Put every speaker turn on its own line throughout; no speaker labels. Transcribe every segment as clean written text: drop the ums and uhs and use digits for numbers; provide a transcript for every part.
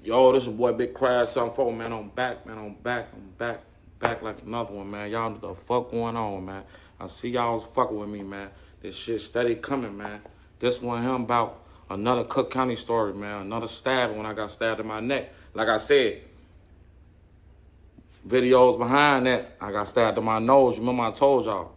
Yo, this your boy Big Crash 74, man. I'm back, man. I'm back like another one, man. Y'all know the fuck going on, man. I see y'all fucking with me, man. This shit steady coming, man. This one him about another Cook County story, man. Another stabbing when I got stabbed in my neck. Like I said, videos behind that, I got stabbed in my nose. Remember I told y'all.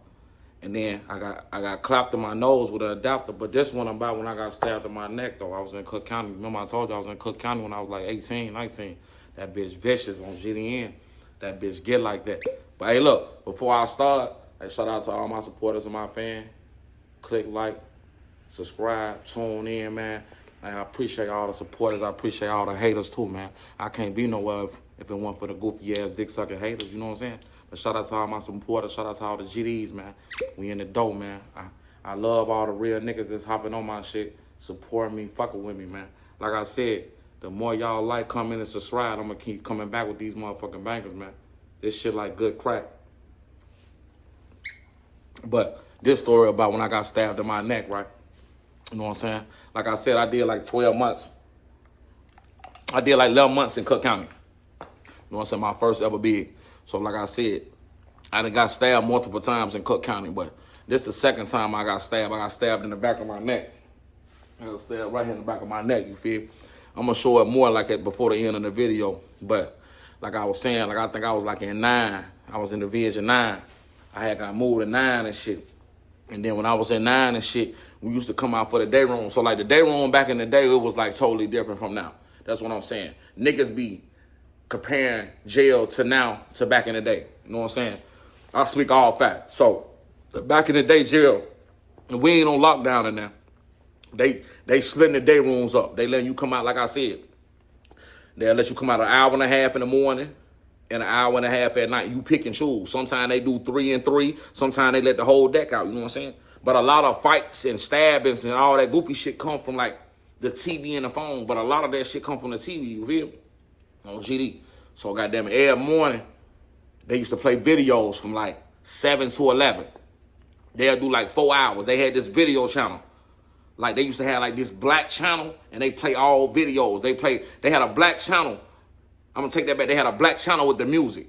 And then I got clapped in my nose with an adapter. But this one about when I got stabbed in my neck, though. I was in Cook County. Remember I told you I was in Cook County when I was like 18, 19. That bitch vicious on GDN. That bitch get like that. But hey, look, before I start, hey, shout out to all my supporters and my fans. Click like, subscribe, tune in, man. I appreciate all the supporters. I appreciate all the haters, too, man. I can't be nowhere if it weren't for the goofy-ass dick-sucking haters, you know what I'm saying? But shout out to all my supporters. Shout out to all the GDs, man. We in the dough, man. I love all the real niggas that's hopping on my shit, supporting me, fucking with me, man. Like I said, the more y'all like, comment, and subscribe, I'm going to keep coming back with these motherfucking bangers, man. This shit like good crack. But this story about when I got stabbed in my neck, right? You know what I'm saying? Like I said, I did like 12 months. I did like 11 months in Cook County. You know what I'm saying? My first ever big. So like I said, I done got stabbed multiple times in Cook County, but this is the second time I got stabbed. I got stabbed in the back of my neck. I got stabbed right here in the back of my neck, you feel? I'm going to show it more like it before the end of the video. But like I was saying, like I think I was like in 9. I was in Division 9. I had got moved to 9 and shit. And then when I was in 9 and shit, we used to come out for the day room. So like the day room back in the day, it was like totally different from now. That's what I'm saying. Niggas be comparing jail to now to back in the day. You know what I'm saying? I speak all facts. So back in the day, jail, we ain't on lockdown in there. They splitting the day rooms up. They letting you come out, like I said. They'll let you come out an hour and a half in the morning and an hour and a half at night. You pick and choose. Sometimes they do 3 and 3. Sometimes they let the whole deck out. You know what I'm saying? But a lot of fights and stabbings and all that goofy shit come from like the TV and the phone. But a lot of that shit come from the TV. You feel me? On GD. So goddamn it, every morning, they used to play videos from like 7 to 11. They'll do like 4 hours. They had this video channel. Like they used to have like this black channel and they play all videos. They had a black channel. I'm gonna take that back. They had a black channel with the music.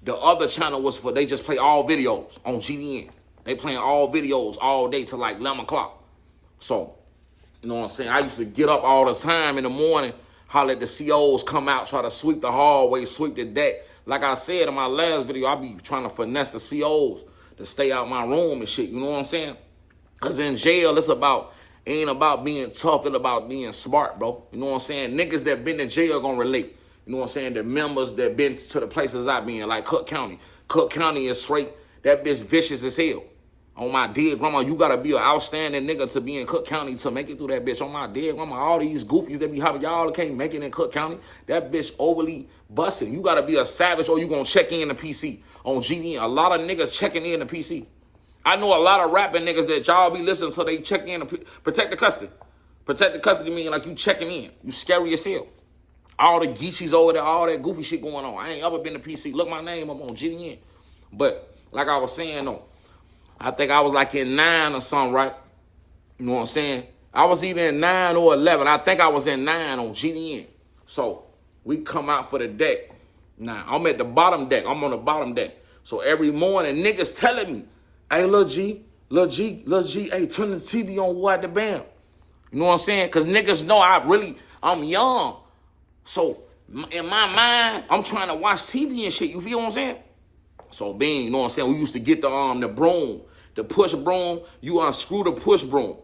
The other channel was for, they just play all videos on GDN. They playing all videos all day till like 11 o'clock. So, you know what I'm saying? I used to get up all the time in the morning, holler at the COs, come out, try to sweep the hallway, sweep the deck. Like I said in my last video, I be trying to finesse the COs to stay out my room and shit. You know what I'm saying? Because in jail, ain't about being tough. It's about being smart, bro. You know what I'm saying? Niggas that been in jail gonna relate. You know what I'm saying? The members that been to the places I been, like Cook County. Cook County is straight. That bitch vicious as hell. On my dead grandma, you gotta be an outstanding nigga to be in Cook County to make it through that bitch. On my dead grandma, all these goofies that be hopping, y'all can't make it in Cook County. That bitch overly busting. You gotta be a savage or you gonna check in the PC. On GD, a lot of niggas checking in the PC. I know a lot of rapping niggas that y'all be listening to, they check in, protect the custody. Protect the custody meaning like you checking in. You scary as hell. All the geechies over there, all that goofy shit going on. I ain't ever been to PC. Look my name up on GDN. But like I was saying though, I think I was like in 9 or something, right? You know what I'm saying? I was either in 9 or 11. I think I was in 9 on GDN. So we come out for the deck. Now, I'm at the bottom deck. I'm on the bottom deck. So every morning, niggas telling me, hey, Lil G, hey, turn the TV on, what the bam. You know what I'm saying? Because niggas know I'm young. So in my mind, I'm trying to watch TV and shit. You feel what I'm saying? So being, you know what I'm saying? We used to get the broom, the push broom. You unscrew the push broom.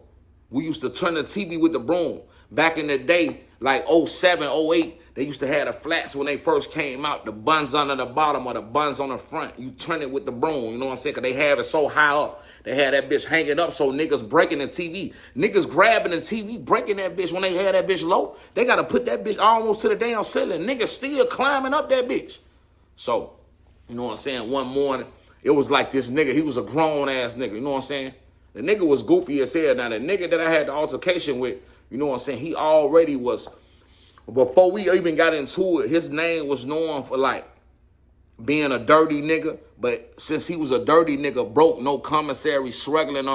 We used to turn the TV with the broom. Back in the day, like 07, 08, they used to have the flats when they first came out, the buns under the bottom or the buns on the front. You turn it with the broom, you know what I'm saying? Because they have it so high up. They had that bitch hanging up so niggas breaking the TV. Niggas grabbing the TV, breaking that bitch when they had that bitch low. They got to put that bitch almost to the damn ceiling. Niggas still climbing up that bitch. So, you know what I'm saying? One morning, it was like this nigga. He was a grown-ass nigga, you know what I'm saying? The nigga was goofy as hell. Now, the nigga that I had the altercation with, you know what I'm saying? He already was, before we even got into it, his name was known for like being a dirty nigga, but since he was a dirty nigga, broke, no commissary, struggling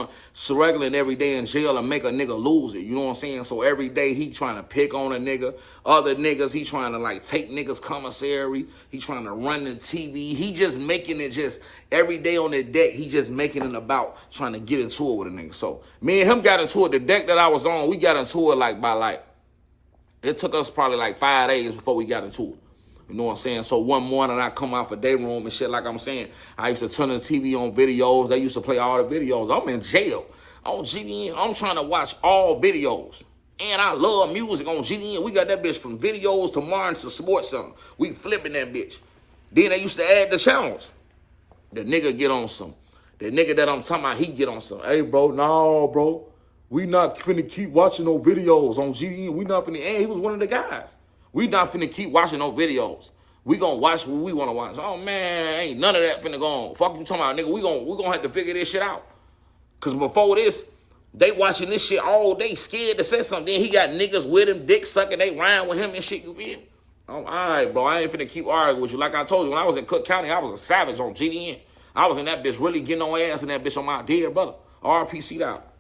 every day in jail and make a nigga lose it. You know what I'm saying? So every day he trying to pick on a nigga. Other niggas, he trying to like take niggas commissary. He trying to run the TV. He just making it just every day on the deck. He just making it about trying to get into it with a nigga. So me and him got into it. The deck that I was on, we got into it it took us probably like 5 days before we got into it. You know what I'm saying? So one morning I come out for day room and shit like I'm saying. I used to turn the TV on videos. They used to play all the videos. I'm in jail. On GDN, I'm trying to watch all videos. And I love music on GDN. We got that bitch from videos to Martin to Sports Center. We flipping that bitch. Then they used to add the channels. The nigga get on some. The nigga that I'm talking about, he get on some. Hey, bro, no, bro. We not finna keep watching no videos on GDN. We not finna, and he was one of the guys. We not finna keep watching no videos. We gonna watch what we wanna watch. Oh man, ain't none of that finna go on. Fuck you talking about, nigga. We gonna have to figure this shit out. Cause before this, they watching this shit all day, scared to say something. Then he got niggas with him, dick sucking, they rhyme with him and shit, you feel me? All right, bro, I ain't finna keep arguing with you. Like I told you, when I was in Cook County, I was a savage on GDN. I was in that bitch really getting on ass and that bitch on my dear brother. RPC'd out.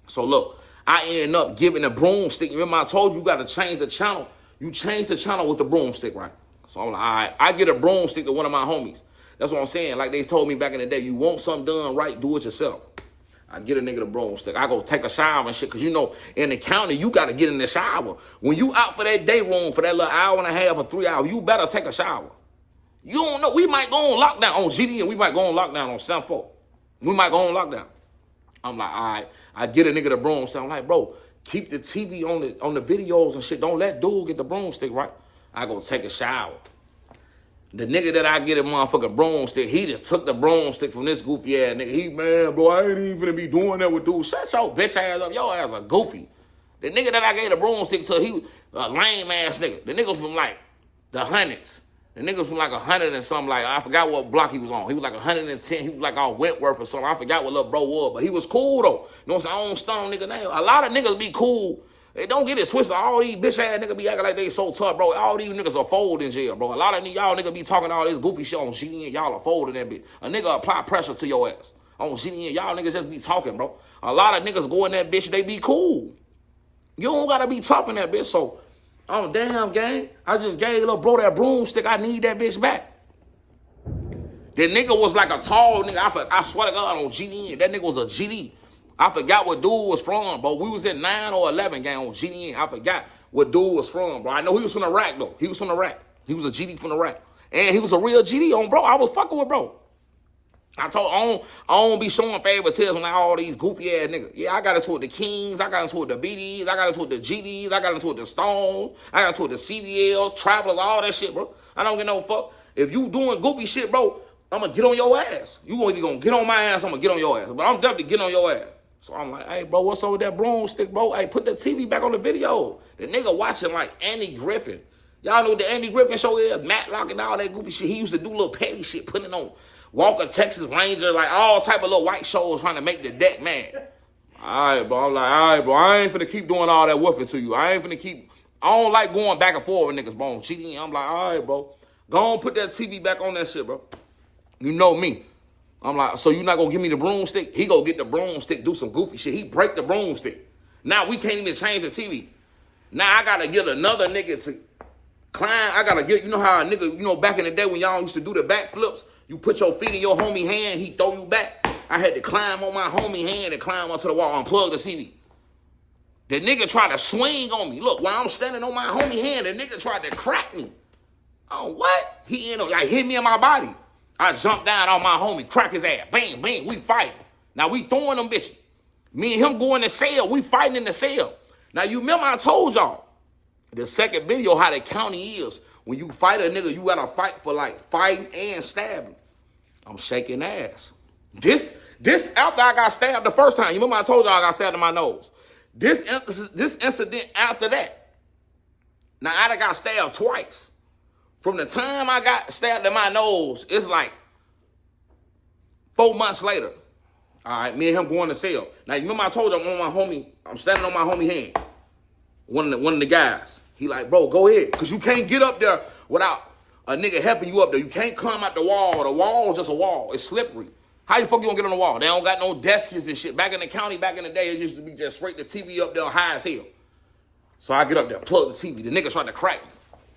So look, I end up giving a broomstick. Remember I told you gotta change the channel. You change the channel with the broomstick, right? So I'm like, all right, I get a broomstick to one of my homies. That's what I'm saying. Like they told me back in the day, you want something done right, do it yourself. I get a nigga the broomstick. I go take a shower and shit, because you know, in the county, you got to get in the shower. When you out for that day room for that little hour and a half or 3 hours, you better take a shower. You don't know. We might go on lockdown on GD and we might go on lockdown on Sanford. We might go on lockdown. I'm like, all right, I get a nigga the broomstick. I'm like, bro, keep the TV on the videos and shit. Don't let dude get the broomstick, right? I go take a shower. The nigga that I get a motherfucking broomstick, he just took the broomstick from this goofy ass nigga. He, man, bro, I ain't even gonna be doing that with dude. Shut your bitch ass up. Your ass a goofy. The nigga that I gave the broomstick to, he a lame ass nigga. The nigga from like the hundreds. The nigga from like 100 and something, like, I forgot what block he was on. He was like 110. He was like on Wentworth or something. I forgot what little bro was, but he was cool though. You know what I'm saying? I don't stun on nigga name. A lot of niggas be cool. They don't get it twisted. All these bitch ass niggas be acting like they so tough, bro. All these niggas are fold in jail, bro. A lot of y'all niggas be talking all this goofy shit on GDN. Y'all are folding that bitch. A nigga apply pressure to your ass. On GDN, y'all niggas just be talking, bro. A lot of niggas go in that bitch, they be cool. You don't gotta be tough in that bitch, so... Oh, damn, gang. I just gave little bro that broomstick. I need that bitch back. That nigga was like a tall nigga. I swear to God, on GDN. That nigga was a GD. I forgot what dude was from, bro. We was in 9 or 11, gang, on GDN. I forgot what dude was from, bro. I know he was from Iraq, though. He was from Iraq. He was a GD from Iraq. And he was a real GD on, bro. I was fucking with bro. I don't be showing favoritism like all these goofy ass niggas. Yeah, I got into it with the Kings, I got into it with the BDs, I got into it with the GDs, I got into it with the Stones, I got into it with the CDLs, Travelers, all that shit, bro. I don't get no fuck. If you doing goofy shit, bro, I'm gonna get on your ass. You either gonna get on my ass, I'm gonna get on your ass. But I'm definitely getting on your ass. So I'm like, hey, bro, what's up with that broomstick, bro? Hey, put the TV back on the video. The nigga watching like Andy Griffin. Y'all know what the Andy Griffin show is? Matlock and all that goofy shit. He used to do little petty shit, putting it on Walker, Texas Ranger, like all type of little white shows trying to make the deck, man. All right, bro. I'm like, all right, bro. I ain't finna keep doing all that woofing to you. I don't like going back and forth with niggas, bro. I'm like, all right, bro. Go on, put that TV back on that shit, bro. You know me. I'm like, so you not gonna give me the broomstick? He go get the broomstick, do some goofy shit. He break the broomstick. Now we can't even change the TV. Now I gotta get another nigga to climb. I gotta get, you know how a nigga, you know, back in the day when y'all used to do the backflips, you put your feet in your homie hand, he throw you back. I had to climb on my homie hand and climb onto the wall and unplug the TV. The nigga tried to swing on me. Look, while I'm standing on my homie hand, the nigga tried to crack me. Oh, what? He ended up like hit me in my body. I jumped down on my homie, crack his ass. Bang, bang, we fighting. Now we throwing them bitches. Me and him going to cell, we fighting in the cell. Now you remember I told y'all, the second video, how the county is. When you fight a nigga, you gotta fight for like fighting and stabbing. I'm shaking ass. This after I got stabbed the first time. You remember I told y'all I got stabbed in my nose. This incident after that. Now I done got stabbed twice. From the time I got stabbed in my nose, it's like 4 months later. All right, me and him going to cell. Now you remember I told you I'm standing on my homie hand. One of the guys. He like, bro, go ahead. Because you can't get up there without a nigga helping you up there. You can't climb out the wall. The wall is just a wall. It's slippery. How the fuck you gonna get on the wall? They don't got no desks and shit. Back in the county, back in the day, it used to be just straight the TV up there high as hell. So I get up there, plug the TV. The nigga tried to crack me.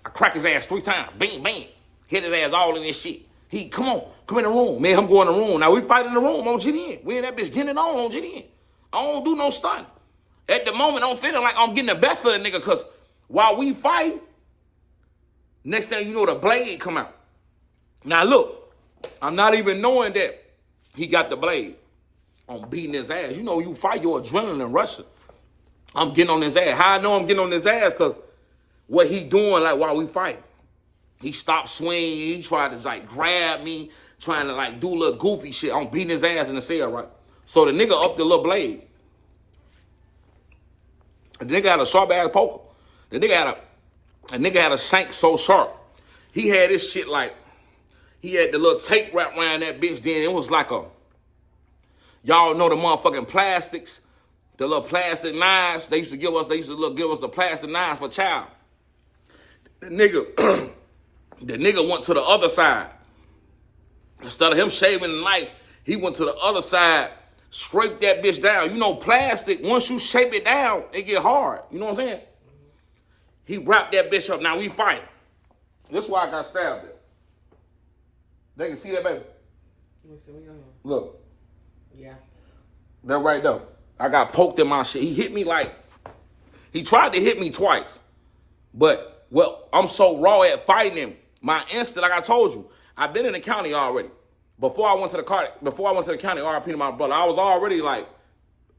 I crack his ass 3 times. Bang, bang. Hit his ass all in this shit. He, come in the room. Man, I'm going in the room. Now we fight in the room on GDN. We in that bitch getting it on GDN. I don't do no stunt. At the moment, I'm feeling like I'm getting the best of the nigga because while we fight, next thing you know, the blade come out. Now look, I'm not even knowing that he got the blade. I'm beating his ass. You know, you fight, your adrenaline rushing. I'm getting on his ass. How I know I'm getting on his ass? Because what he doing, like, while we fight, he stopped swinging. He tried to, like, grab me, trying to, like, do a little goofy shit. I'm beating his ass in the cell, right? So the nigga upped the little blade. The nigga had a sharp-ass poker. The nigga had a shank so sharp. He had this shit, like, he had the little tape wrapped around that bitch. Then it was like y'all know the motherfucking plastics, the little plastic knives. They used to give us the plastic knives for child. The nigga went to the other side. Instead of him shaving the knife, he went to the other side, scraped that bitch down. You know, plastic, once you shape it down, it get hard. You know what I'm saying? He wrapped that bitch up. Now we fighting. This is why I got stabbed there. They can see that, baby. Look.
Yeah.
That right there. I got poked in my shit. He hit me he tried to hit me twice. But, well, I'm so raw at fighting him. My instinct, like I told you, I've been in the county already. Before I went to the county, RIP to my brother, I was already, like,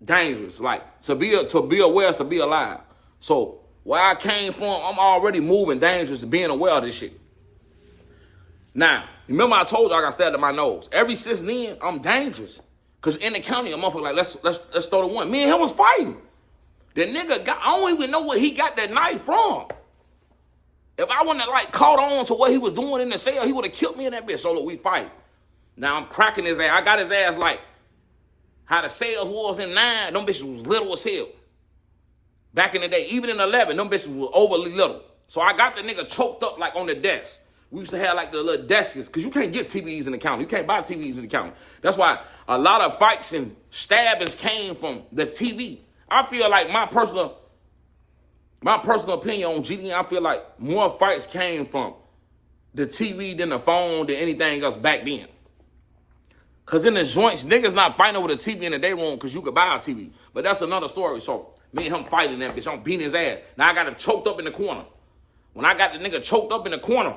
dangerous. Like, to be aware is to be alive. So, where I came from, I'm already moving dangerous and being aware of this shit. Now, remember I told you I got stabbed in my nose. Ever since then, I'm dangerous. Because in the county, a motherfucker like, let's throw the one. Me and him was fighting. The nigga I don't even know where he got that knife from. If I wouldn't have, like, caught on to what he was doing in the cell, he would have killed me in that bitch. So, look, we fight. Now, I'm cracking his ass. I got his ass like how the cells was in 9. Them bitches was little as hell. Back in the day, even in 11, them bitches was overly little. So I got the nigga choked up like on the desk. We used to have like the little desks because you can't get TVs in the county. You can't buy TVs in the county. That's why a lot of fights and stabbings came from the TV. I feel like my personal opinion on GDN, I feel like more fights came from the TV than the phone than anything else back then. Because in the joints, niggas not fighting over the TV in the day room because you could buy a TV. But that's another story. So me and him fighting that bitch. I'm beating his ass. Now I got him choked up in the corner. When I got the nigga choked up in the corner,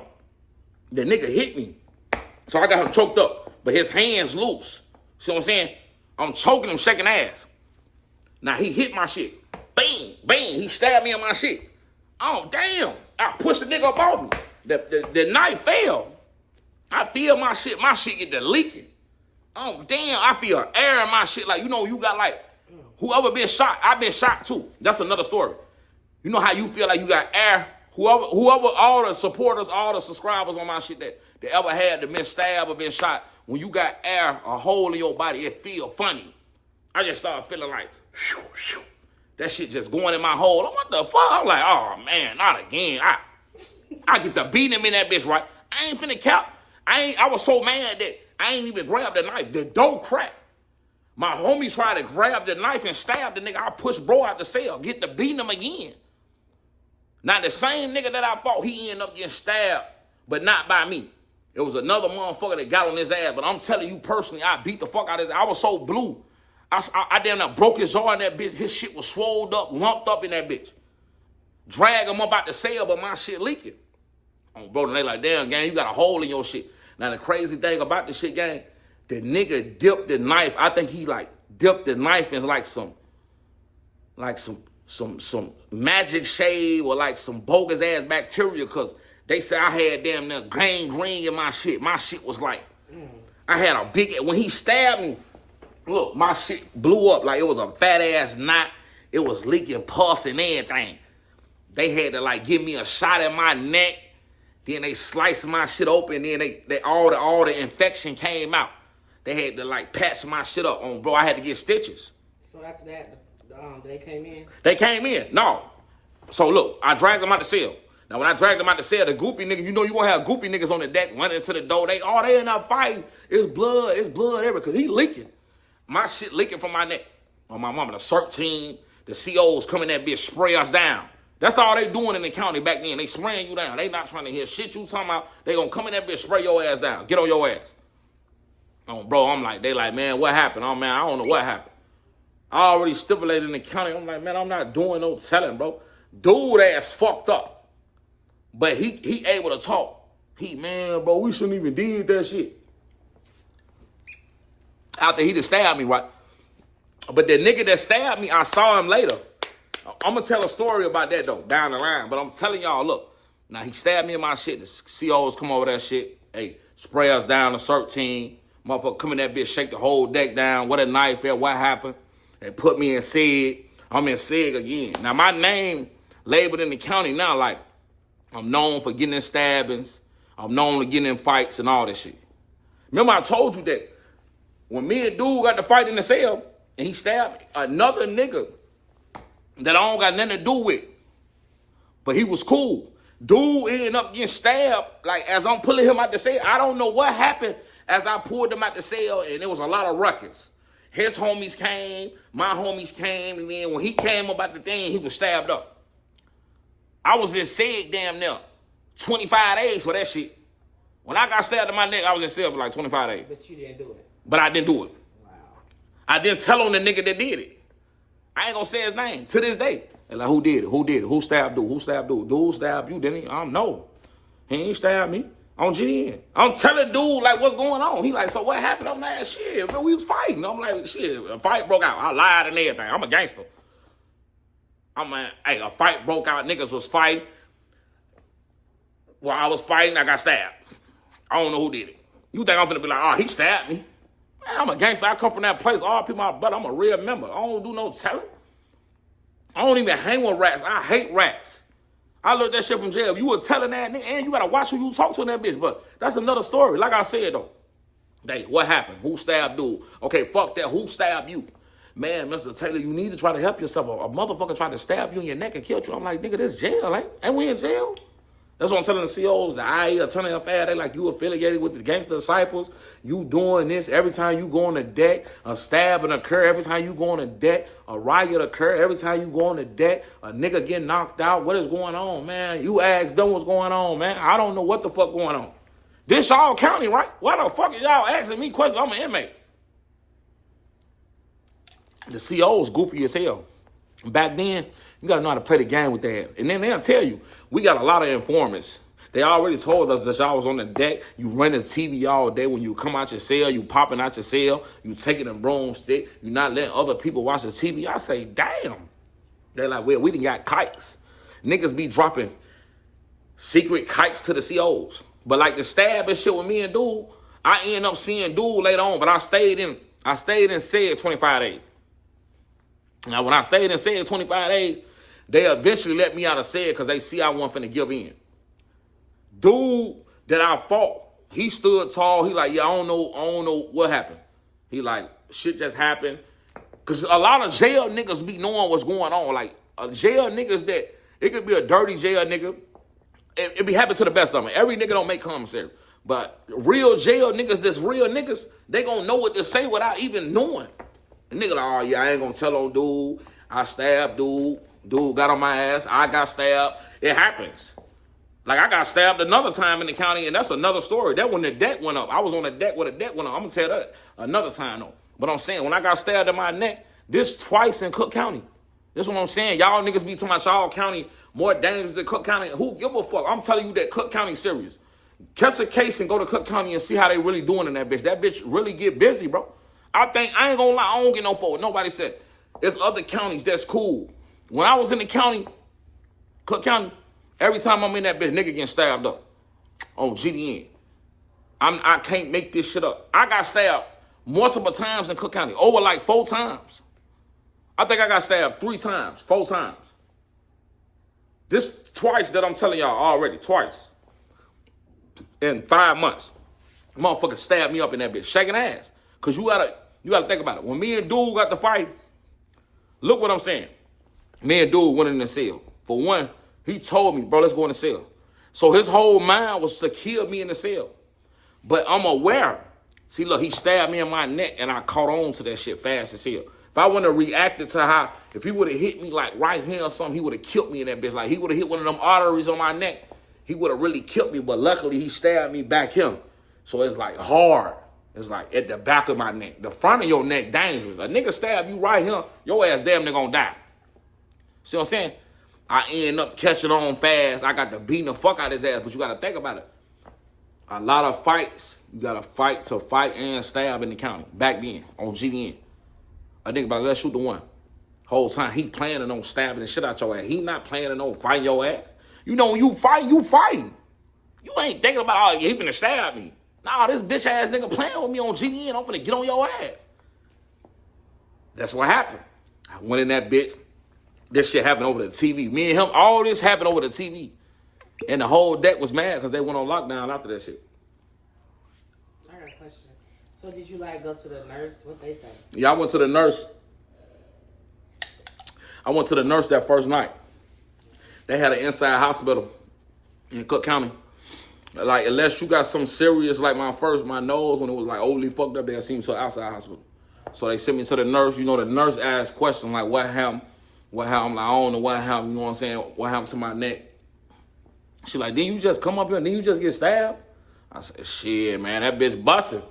the nigga hit me. So I got him choked up. But his hands loose. See what I'm saying? I'm choking him, shaking ass. Now he hit my shit. Bang, bang. He stabbed me in my shit. Oh, damn. I pushed the nigga up on me. The knife fell. I feel my shit. My shit get to leaking. Oh, damn. I feel air in my shit. Like, you know, you got like, whoever been shot, I've been shot too. That's another story. You know how you feel like you got air? Whoever, all the supporters, all the subscribers on my shit that ever had to been stabbed or been shot, when you got air, a hole in your body, it feel funny. I just started feeling like, whew, whew. That shit just going in my hole. I'm what the fuck? I'm like, oh man, not again. I get to beat him in that bitch, right? I ain't finna cap. I was so mad that I ain't even grabbed the knife. The door cracked. My homie tried to grab the knife and stab the nigga. I pushed bro out the cell, get to beating him again. Now, the same nigga that I fought, he ended up getting stabbed, but not by me. It was another motherfucker that got on his ass. But I'm telling you personally, I beat the fuck out of his ass. I was so blue. I damn near broke his jaw in that bitch. His shit was swolled up, lumped up in that bitch. Drag him up out the cell, but my shit leaking. Oh, bro, they like, damn, gang, you got a hole in your shit. Now, the crazy thing about this shit, gang, the nigga dipped the knife. I think he, like, dipped the knife in, like, some magic shade or, like, some bogus-ass bacteria, because they said I had damn near green in my shit. My shit was, like, I had a big, when he stabbed me, look, my shit blew up like it was a fat-ass knot. It was leaking pus and everything. They had to, like, give me a shot in my neck. Then they sliced my shit open. Then they all the infection came out. They had to, like, patch my shit up on, bro. I had to get stitches.
So after that, they came in?
They came in. No. So, look, I dragged them out the cell. Now, when I dragged them out the cell, the goofy niggas, you know you gonna have goofy niggas on the deck running to the door. They in there fighting. It's blood everywhere, because he leaking. My shit leaking from my neck. On my mama, the CERT team, the COs come in that bitch, spray us down. That's all they doing in the county back then. They spraying you down. They not trying to hear shit you talking about. They gonna come in that bitch, spray your ass down. Get on your ass. Oh, bro, they like, man, what happened? Oh, man, I don't know what happened. I already stipulated in the county. I'm like, man, I'm not doing no telling, bro. Dude ass fucked up. But he able to talk. Man, bro, we shouldn't even did that shit. After he just stabbed me, right? But the nigga that stabbed me, I saw him later. I'm going to tell a story about that, though, down the line. But I'm telling y'all, look. Now, he stabbed me in my shit. The COs come over that shit. Hey, spray us down, the CERT team. Motherfucker come in that bitch, shake the whole deck down. What a knife at, what happened? They put me in SIG. I'm in SIG again. Now, my name labeled in the county now, like, I'm known for getting in stabbings. I'm known for getting in fights and all this shit. Remember I told you that when me and dude got to fight in the cell, and he stabbed another nigga that I don't got nothing to do with. But he was cool. Dude ended up getting stabbed, like, as I'm pulling him out the cell. I don't know what happened as I pulled him out the cell, and there was a lot of ruckus. His homies came, my homies came, and then when he came up out the thing, he was stabbed up. I was in SIG damn near 25 days for that shit. When I got stabbed in my neck, I was in cell for like 25 days.
But you didn't do it.
But I didn't do it.
Wow.
I didn't tell on the nigga that did it. I ain't gonna say his name to this day. And like, who did it? Who did it? Who stabbed dude? Who stabbed dude? Dude stabbed you, didn't he? No. He ain't stabbed me. On GN. I'm telling dude, like, what's going on? He like, so what happened? I'm like, shit, man, we was fighting. I'm like, shit, a fight broke out. I lied and everything. I'm a gangster. I'm like, hey, a fight broke out. Niggas was fighting. While I was fighting, I got stabbed. I don't know who did it. You think I'm finna be like, oh, he stabbed me? Man, I'm a gangster. I come from that place. All people, my brother. I'm a real member. I don't do no telling. I don't even hang with rats. I hate rats. I learned that shit from jail. You were telling that nigga, and you gotta watch who you talk to in that bitch. But that's another story. Like I said, though. Hey, what happened? Who stabbed dude? Okay, fuck that. Who stabbed you? Man, Mr. Taylor, you need to try to help yourself. A motherfucker tried to stab you in your neck and kill you. I'm like, nigga, this jail, ain't we in jail? That's what I'm telling the COs, the IE, attorney affair. They like, you affiliated with the gangster disciples. You doing this every time you go on the deck. A stabbing occur every time you go on the deck. A riot occur every time you go on the deck. A nigga get knocked out. What is going on, man? You ask them what's going on, man. I don't know what the fuck going on. This y'all county, right? Why the fuck is y'all asking me questions? I'm an inmate. The CO's goofy as hell. Back then, you got to know how to play the game with that. And then they'll tell you, we got a lot of informants. They already told us that y'all was on the deck. You running TV all day. When you come out your cell, you popping out your cell. You taking a broomstick. You not letting other people watch the TV. I say, damn. They're like, well, we done got kites. Niggas be dropping secret kites to the COs. But like the stab and shit with me and dude, I end up seeing dude later on. But I stayed in SIG 25 days. Now, when I stayed in SIG 25 days, they eventually let me out of SIG because they see I wasn't finna give in. Dude that I fought, he stood tall. He like, yeah, I don't know what happened. He like, shit just happened. Because a lot of jail niggas be knowing what's going on. Like, jail niggas that, it could be a dirty jail nigga. It be happening to the best of them. Every nigga don't make commissary. But real jail niggas that's real niggas, they gonna know what to say without even knowing. The nigga like, oh yeah, I ain't gonna tell on dude. I stabbed dude. Dude got on my ass. I got stabbed. It happens. Like I got stabbed another time in the county, and that's another story. That when the deck went up. I was on the deck where the deck went up. I'm gonna tell that another time though. But I'm saying when I got stabbed in my neck, this twice in Cook County. This what I'm saying. Y'all niggas be talking about y'all county more dangerous than Cook County. Who give a fuck? I'm telling you that Cook County serious. Catch a case and go to Cook County and see how they really doing in that bitch. That bitch really get busy, bro. I ain't gonna lie, I don't get no fuck. Nobody said. There's other counties that's cool. When I was in the county, Cook County, every time I'm in that bitch, nigga getting stabbed up on GDN. I can't make this shit up. I got stabbed multiple times in Cook County, over like 4 times. I think I got stabbed 3 times, 4 times. This twice that I'm telling y'all already, twice. In 5 months. Motherfucker stabbed me up in that bitch, shaking ass. Cause you gotta think about it. When me and dude got to fight, look what I'm saying. Me and dude went in the cell. For one, He told me, bro, let's go in the cell. So his whole mind was to kill me in the cell. But I'm aware. See, look, he stabbed me in my neck, and I caught on to that shit fast as hell. If I wouldn't have reacted to how, if he would have hit me like right here or something, he would have killed me in that bitch. Like, he would have hit one of them arteries on my neck. He would have really killed me, but luckily he stabbed me back here. So it's like hard. It's like at the back of my neck. The front of your neck, dangerous. A nigga stab you right here, your ass damn near gonna die. See what I'm saying? I end up catching on fast. I got to beating the fuck out of his ass, but you got to think about it. A lot of fights, you got to fight and stab in the county. Back then, on GDN. I think about it, let's shoot the one. Whole time, he planning on stabbing the shit out your ass. He not planning on fighting your ass. You know, when you fighting. You ain't thinking about, oh, he finna stab me. Nah, this bitch ass nigga playing with me on GDN. I'm finna get on your ass. That's what happened. I went in that bitch. This shit happened over the TV. Me and him, all this happened over the TV. And the whole deck was mad because they went on lockdown after that shit.
I got a question. So did you like go to the nurse? What they say?
Yeah, I went to the nurse. I went to the nurse that first night. They had an inside hospital in Cook County. Like, unless you got some serious, like my nose, when it was like overly fucked up, they sent me to an outside hospital. So they sent me to the nurse. You know, the nurse asked questions like, what happened? What happened? Like, I don't know what happened. You know what I'm saying? What happened to my neck? She like, didn't you just come up here? Didn't you just get stabbed? I said, shit, man, that bitch busting.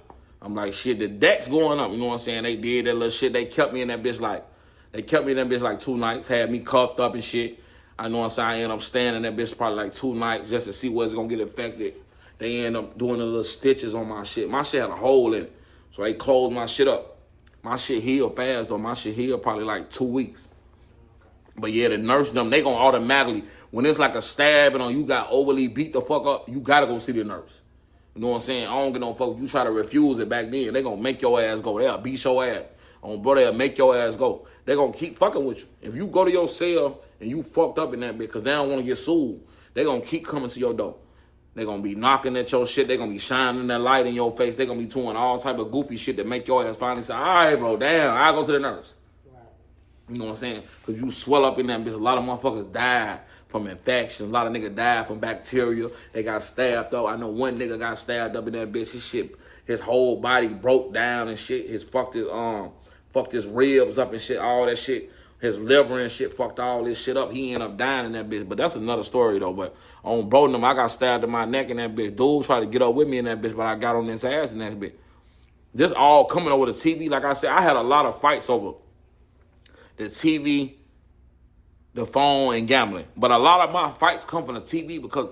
I'm like, shit, the deck's going up. You know what I'm saying? They did that little shit. They kept me in that bitch like 2 nights, had me cuffed up and shit. I know what I'm saying? I ended up staying in that bitch probably like 2 nights just to see what's going to get affected. They end up doing the little stitches on my shit. My shit had a hole in it. So they closed my shit up. My shit healed fast, though. My shit healed probably like 2 weeks. But yeah, the nurse, them, they gonna automatically, when it's like a stabbing or you got overly beat the fuck up, you gotta go see the nurse. You know what I'm saying? I don't get no fuck. You try to refuse it back then, they gonna make your ass go. They'll beat your ass. Bro, they'll make your ass go. They gonna keep fucking with you. If you go to your cell and you fucked up in that bitch because they don't want to get sued, they gonna keep coming to your door. They gonna be knocking at your shit. They gonna be shining that light in your face. They gonna be doing all type of goofy shit that make your ass finally say, all right, bro, damn, I'll go to the nurse. You know what I'm saying? Because you swell up in that bitch. A lot of motherfuckers died from infections. A lot of niggas died from bacteria. They got stabbed up. I know one nigga got stabbed up in that bitch. His whole body broke down and shit. Fucked his ribs up and shit. All that shit. His liver and shit fucked all this shit up. He ended up dying in that bitch. But that's another story though. But on bro them, I got stabbed in my neck in that bitch. Dude tried to get up with me in that bitch, but I got on his ass in that bitch. This all coming over the TV. Like I said, I had a lot of fights over the TV, the phone, and gambling. But a lot of my fights come from the TV because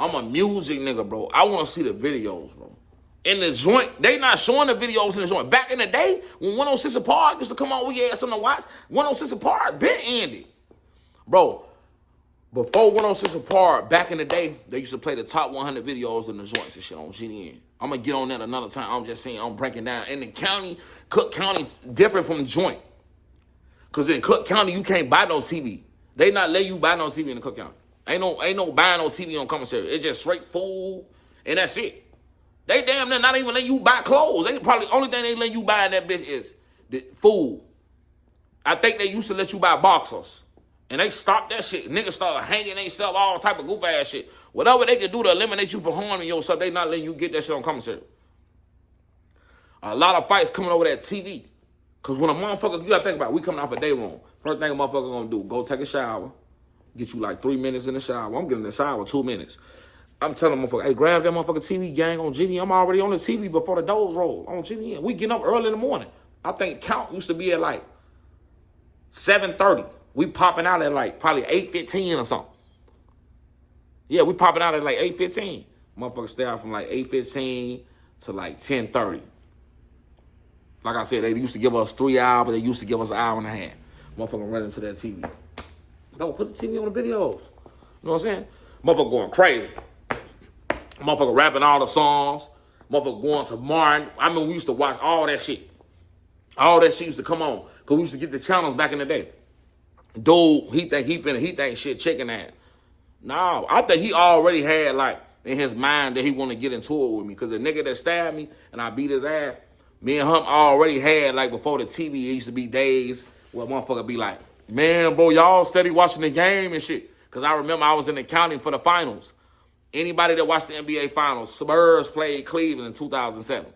I'm a music nigga, bro. I want to see the videos, bro. In the joint, they not showing the videos in the joint. Back in the day, when 106 Park used to come on, we had something to watch. 106 Park been ended. Bro, before 106 Park, back in the day, they used to play the top 100 videos in the joints and shit on GDN. I'm going to get on that another time. I'm just saying, I'm breaking down. In the county, Cook County, different from the joint. Because in Cook County, you can't buy no TV. They not let you buy no TV in the Cook County. Ain't no buying no TV on commissary. It's just straight food, and that's it. They damn near not even let you buy clothes. They probably only thing they let you buy in that bitch is the food. I think they used to let you buy boxers. And they stopped that shit. Niggas started hanging themselves, all type of goof ass shit. Whatever they could do to eliminate you from harming yourself, they not letting you get that shit on commissary. A lot of fights coming over that TV. Because when a motherfucker, you gotta think about it, we coming off a day room. First thing a motherfucker gonna do, go take a shower, get you like 3 minutes in the shower. I'm getting in the shower 2 minutes. I'm telling motherfucker, hey, grab that motherfucking TV gang on GD. I'm already on the TV before the doors roll on GD. We getting up early in the morning. I think count used to be at like 7:30. We popping out at like probably 8:15 or something. Yeah, we popping out at like 8:15. Motherfuckers stay out from like 8:15 to like 10:30. Like I said, they used to give us 3 hours, but they used to give us an hour and a half. Motherfucker running to that TV. Don't put the TV on the videos. You know what I'm saying? Motherfucker going crazy. Motherfucker rapping all the songs. Motherfucker going to Martin. I mean, we used to watch all that shit. All that shit used to come on. Because we used to get the channels back in the day. Dude, he think shit chicken ass. No, I think he already had like in his mind that he want to get into it with me. Because the nigga that stabbed me and I beat his ass, me and him already had, like, before the TV, it used to be days where motherfucker be like, man, bro, y'all steady watching the game and shit. Because I remember I was in the county for the finals. Anybody that watched the NBA finals, Spurs played Cleveland in 2007.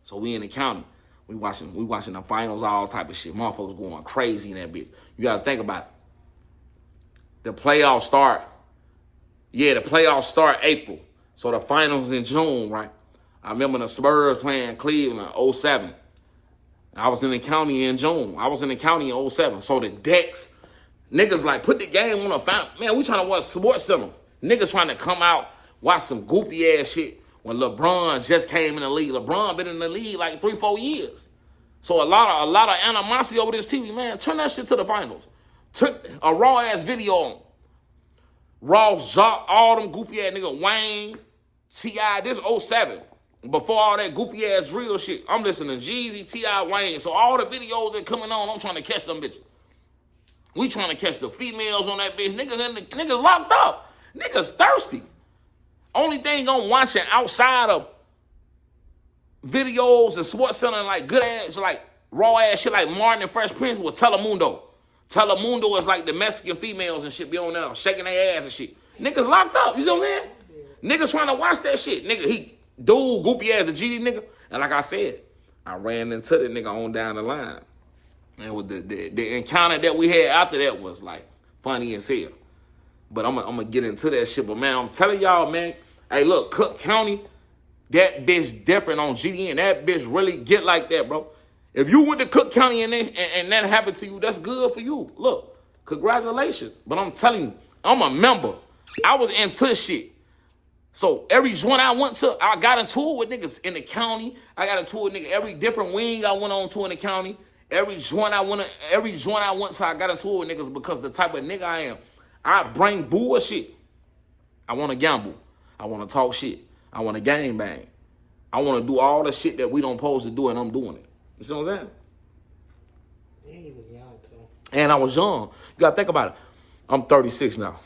So we in the county. We watching the finals, all type of shit. Motherfuckers going crazy in that bitch. You got to think about it. The playoffs start April. So the finals in June, right? I remember the Spurs playing Cleveland in 07. I was in the county in June. I was in the county in 07. So the decks, niggas like put the game on a man, we trying to watch Sports Center. Niggas trying to come out, watch some goofy ass shit when LeBron just came in the league. LeBron been in the league like 3-4 years. So a lot of animosity over this TV, man. Turn that shit to the finals. Took a raw ass video on. Ross, Jock, all them goofy ass niggas, Wayne, T.I., this 07. Before all that goofy ass drill shit, I'm listening to Jeezy, T.I., Wayne. So all the videos that coming on, I'm trying to catch them bitches. We trying to catch the females on that bitch. Niggas locked up. Niggas thirsty. Only thing I'm watching outside of videos and Sports Center and like good ass, like raw ass shit like Martin and Fresh Prince was Telemundo. Telemundo is like the Mexican females and shit be on there shaking their ass and shit. Niggas locked up, you know what I'm saying? Niggas trying to watch that shit. Nigga, dude, goofy ass, the GD nigga. And like I said, I ran into the nigga on down the line. And with the encounter that we had after that was like funny as hell. But I'm gonna get into that shit. But man, I'm telling y'all, man, hey, look, Cook County, that bitch different on GDN. That bitch really get like that, bro. If you went to Cook County and that happened to you, that's good for you. Look, congratulations. But I'm telling you, I'm a member. I was into shit. So every joint I went to, I got into it with niggas in the county. I got into it with niggas every different wing I went on to in the county. Every joint I went to, I got into it with niggas because the type of nigga I am. I bring bullshit. I want to gamble. I want to talk shit. I want to gang bang. I want to do all the shit that we don't supposed to do, and I'm doing it. You see what I'm saying?
Yeah, he was young, too.
And I was young. You got to think about it. I'm 36 now.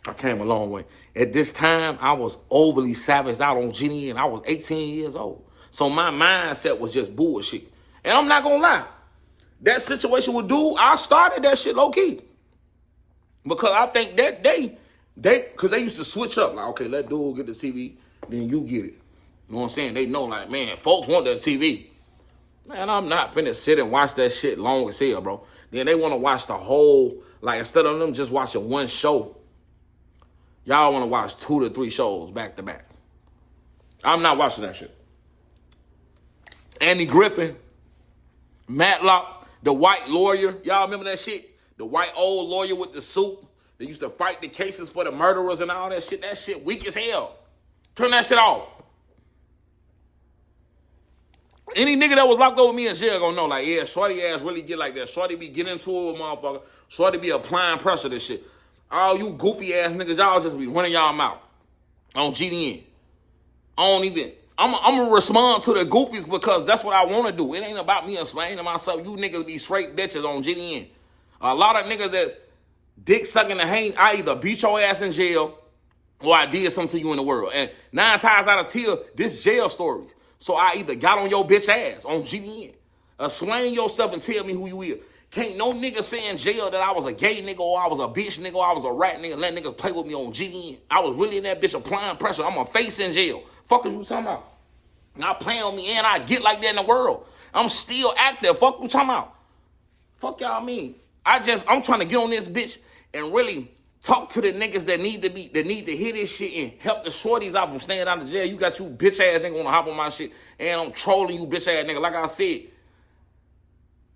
I came a long way. At this time, I was overly savaged out on GD, and I was 18 years old. So my mindset was just bullshit. And I'm not going to lie. That situation with dude, I started that shit low-key. Because I think that because they used to switch up. Like, okay, let dude get the TV, then you get it. You know what I'm saying? They know, like, man, folks want that TV. Man, I'm not finna sit and watch that shit long as hell, bro. Then they want to watch the whole, like, instead of them just watching one show, y'all want to watch 2 to 3 shows back to back. I'm not watching that shit. Andy Griffin, Matlock, the white lawyer. Y'all remember that shit? The white old lawyer with the suit that used to fight the cases for the murderers and all that shit. That shit weak as hell. Turn that shit off. Any nigga that was locked over me in jail gonna know, like, yeah, shorty ass really get like that. Shorty be getting into it with motherfucker. Shorty be applying pressure to shit. All you goofy ass niggas, y'all just be running y'all mouth on GDN. I'm gonna respond to the goofies because that's what I want to do. It ain't about me explaining to myself. You niggas be straight bitches on GDN. A lot of niggas that's dick sucking the hang, I either beat your ass in jail or I did something to you in the world. And 9 times out of 10, this jail stories. So I either got on your bitch ass on GDN. Explain yourself and tell me who you is. Can't no nigga say in jail that I was a gay nigga or I was a bitch nigga or I was a rat nigga. Let niggas play with me on GDN. I was really in that bitch applying pressure. I'm a face in jail. Fuck is you talking about? Not playing on me and I get like that in the world. I'm still active. Fuck you talking about? Fuck y'all mean? I'm trying to get on this bitch and really talk to the niggas that need to hear this shit and help the shorties out from staying out of jail. You got you bitch ass nigga wanna hop on my shit and I'm trolling you bitch ass nigga. Like I said,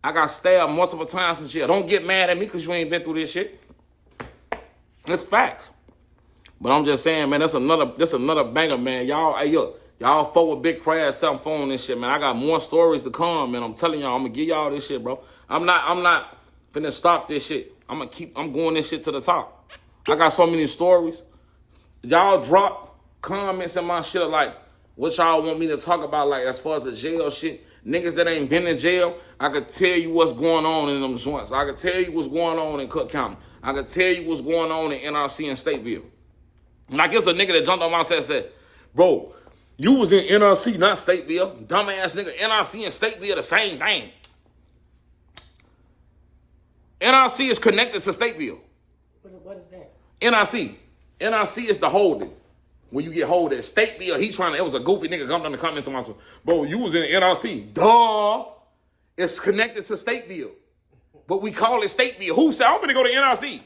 I got stabbed multiple times and shit. Don't get mad at me because you ain't been through this shit. It's facts. But I'm just saying, man, that's another banger, man. Y'all, hey, y'all fuck with Big Crash, something phone and shit, man. I got more stories to come, man. I'm telling y'all, I'm gonna give y'all this shit, bro. I'm not finna stop this shit. I'm going this shit to the top. I got so many stories. Y'all drop comments in my shit like what y'all want me to talk about, like as far as the jail shit. Niggas that ain't been in jail, I could tell you what's going on in them joints. I could tell you what's going on in Cook County. I could tell you what's going on in NRC and Stateville. And I guess a nigga that jumped on my set said, bro, you was in NRC, not Stateville. Dumbass nigga, NRC and Stateville the same thing. NRC is connected to Stateville.
What is that?
NIC. NIC is the holding. When you get hold at Stateville, it was a goofy nigga come down the comments on my bro, you was in NRC. Duh. It's connected to Stateville. But we call it Stateville. Who said, I'm finna go to NRC?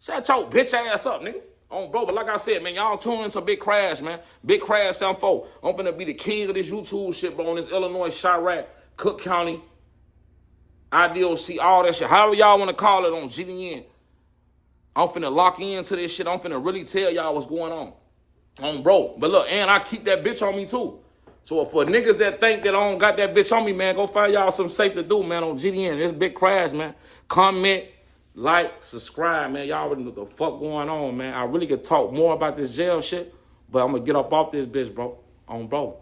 Shut your bitch ass up, nigga. Bro, but like I said, man, y'all tune into Big Crash, man. Big Crash 74. I'm finna be the king of this YouTube shit, bro, on this Illinois, Chirac, Cook County, IDOC, all that shit. However y'all want to call it on GDN. I'm finna lock into this shit. I'm finna really tell y'all what's going on. Bro. But look, and I keep that bitch on me too. So for niggas that think that I don't got that bitch on me, man, go find y'all something safe to do, man, on GDN. This Big Crash, man. Comment, like, subscribe, man. Y'all already know what the fuck going on, man. I really could talk more about this jail shit, but I'm gonna get up off this bitch, bro. Bro.